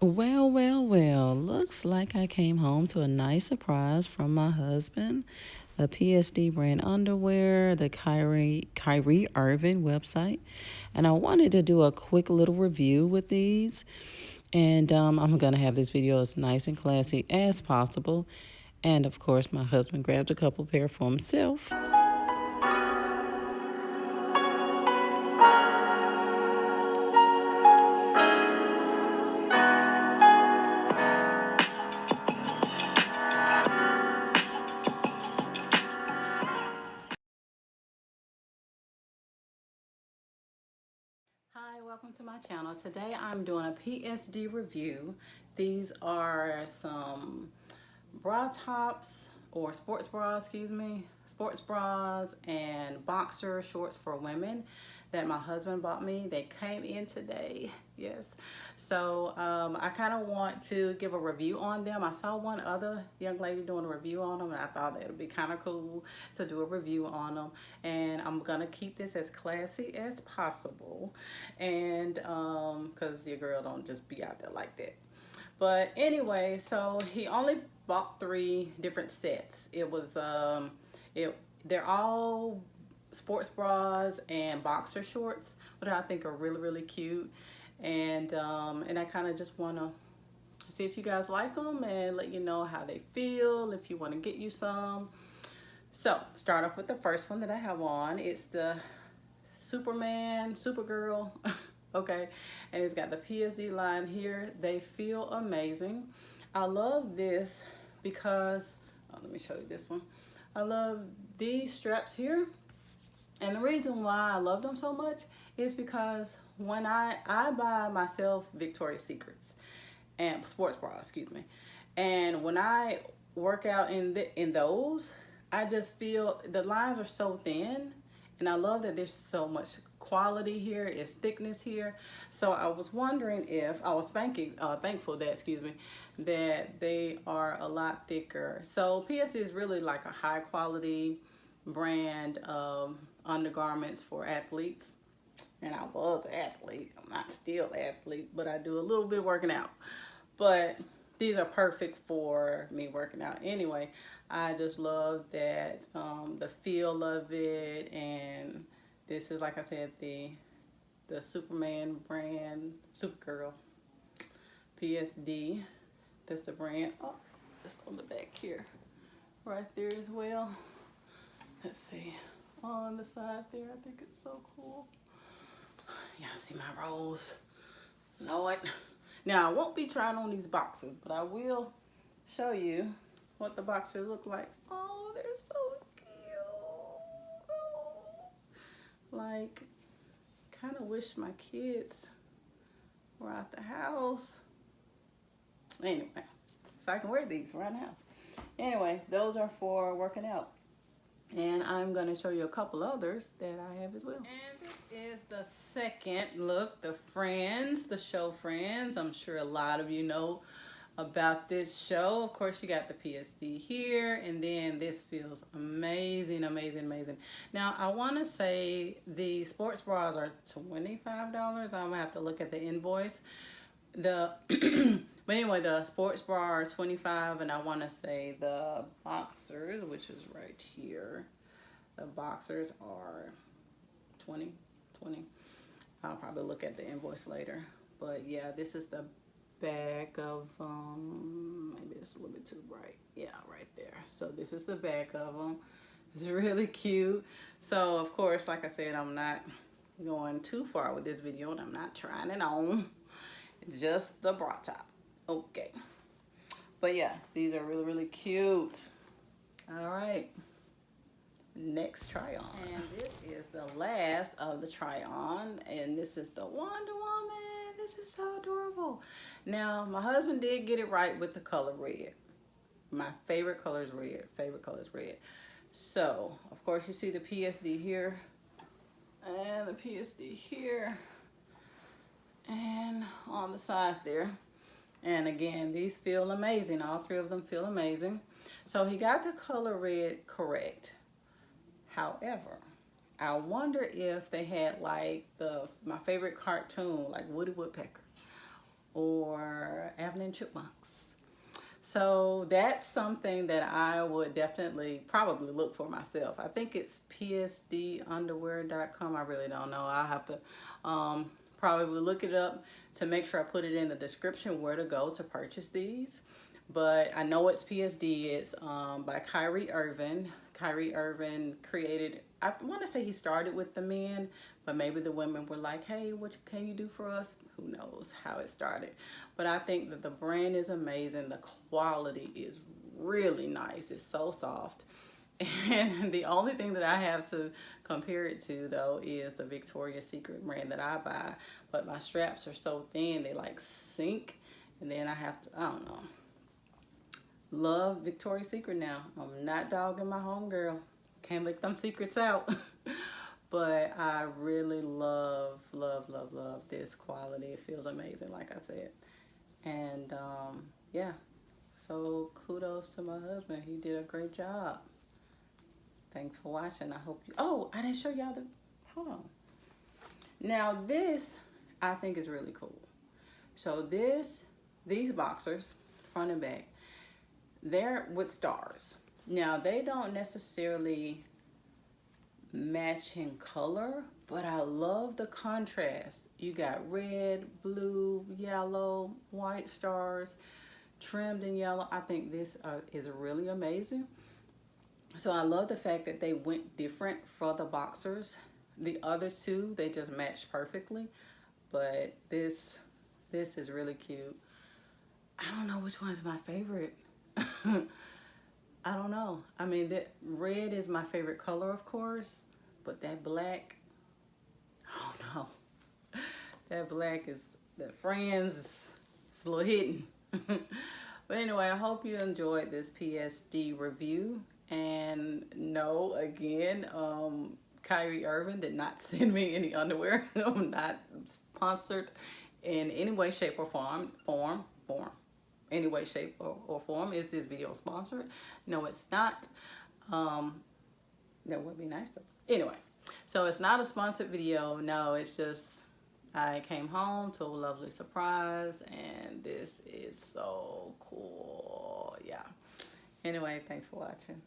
Well, looks like I came home to a nice surprise from my husband. The PSD brand underwear, the Kyrie Irving website. And I wanted to do a quick little review with these. And I'm going to have this video as nice and classy as possible. And of course, my husband grabbed a couple pair for himself. Hi, welcome to my channel. Today I'm doing a PSD review. These are some bra tops or sports bras, sports bras and boxer shorts for women that my husband bought me. They came in today, yes. So I kind of want to give a review on them. I saw one other young lady doing a review on them and I thought that it would be kind of cool to do a review on them. And I'm gonna keep this as classy as possible, and because your girl don't just be out there like that. But anyway, so he only bought 3 different sets. They're all sports bras and boxer shorts, which I think are really cute. And I kind of just want to see if you guys like them and let you know how they feel, if you want to get you some. So start off with the first one that I have on. It's the Supergirl. Okay, and it's got the PSD line here. They feel amazing. I love this because, let me show you this one. I love these straps here. And the reason why I love them so much is because when I buy myself Victoria's Secrets and sports bra, excuse me. And when I work out in those, I just feel the lines are so thin, and I love that there's so much quality here, is thickness here. So I was wondering if I was thankful that, excuse me, that they are a lot thicker. So PS is really like a high quality brand of undergarments for athletes. And I was an athlete. I'm not still an athlete, but I do a little bit of working out. But these are perfect for me working out anyway. I just love that the feel of it, and this is, like I said, the Superman brand, Supergirl PSD. That's the brand. Oh, it's on the back here, right there as well. Let's see, on the side there. I think it's so cool. Y'all see my rolls, Lord. Now I won't be trying on these boxers, but I will show you what the boxers look like. Oh, they're so cute. Oh. Like, kind of wish my kids were out the house. Anyway, so I can wear these around the house. Anyway, those are for working out. And I'm going to show you a couple others that I have as well. And this is the second look, the Friends, the show Friends. I'm sure a lot of you know about this show. Of course, you got the PSD here, and then this feels amazing. Now, I want to say the sports bras are $25. I'm going to have to look at the invoice. But anyway, the sports bra are 25, and I want to say the boxers, which is right here, the boxers are 20. I'll probably look at the invoice later. But yeah, this is the back of maybe it's a little bit too bright. Yeah, right there. So this is the back of them. It's really cute. So of course, like I said, I'm not going too far with this video, and I'm not trying it on. Just the bra top. Okay. But yeah, these are really cute. All right. Next try on. And this is the last of the try on. And this is the Wonder Woman. This is so adorable. Now, my husband did get it right with the color red. My favorite color is red. So, of course, you see the PSD here. And the PSD here. And on the side there. And again, these feel amazing. All 3 of them feel amazing. So he got the color red correct. However, I wonder if they had like my favorite cartoon, like Woody Woodpecker or and Chipmunks. So that's something that I would definitely probably look for myself. I think it's psdunderwear.com. I really don't know. I'll have to probably look it up to make sure I put it in the description where to go to purchase these. But I know it's PSD. It's by Kyrie Irving. Kyrie Irving created, I want to say he started with the men, but maybe the women were like, hey, what can you do for us? Who knows how it started. But I think that the brand is amazing. The quality is really nice. It's so soft. And the only thing that I have to compare it to, though, is the Victoria's Secret brand that I buy. But my straps are so thin, they like sink. And then I have to, I don't know. Love Victoria's Secret now. I'm not dogging my homegirl. Can't let them secrets out. But I really love this quality. It feels amazing, like I said. And yeah, so kudos to my husband. He did a great job. Thanks for watching. I hope you, oh, I didn't show y'all the, hold on. Now this, I think is really cool. So these boxers, front and back, they're with stars. Now they don't necessarily match in color, but I love the contrast. You got red, blue, yellow, white stars trimmed in yellow. I think this is really amazing. So I love the fact that they went different for the boxers. The other two, they just matched perfectly, but this is really cute. I don't know which one's my favorite. I don't know. I mean, that red is my favorite color, of course, but that black, oh no. That black is, that Friends, it's a little hidden. But anyway, I hope you enjoyed this PSD review. And no, again, Kyrie Irving did not send me any underwear. I'm not sponsored in any way, shape, or form. Any way, shape, or form. Is this video sponsored? No, it's not. That would be nice though. Anyway, so it's not a sponsored video. No, it's just I came home to a lovely surprise, and this is so cool. Yeah. Anyway, thanks for watching.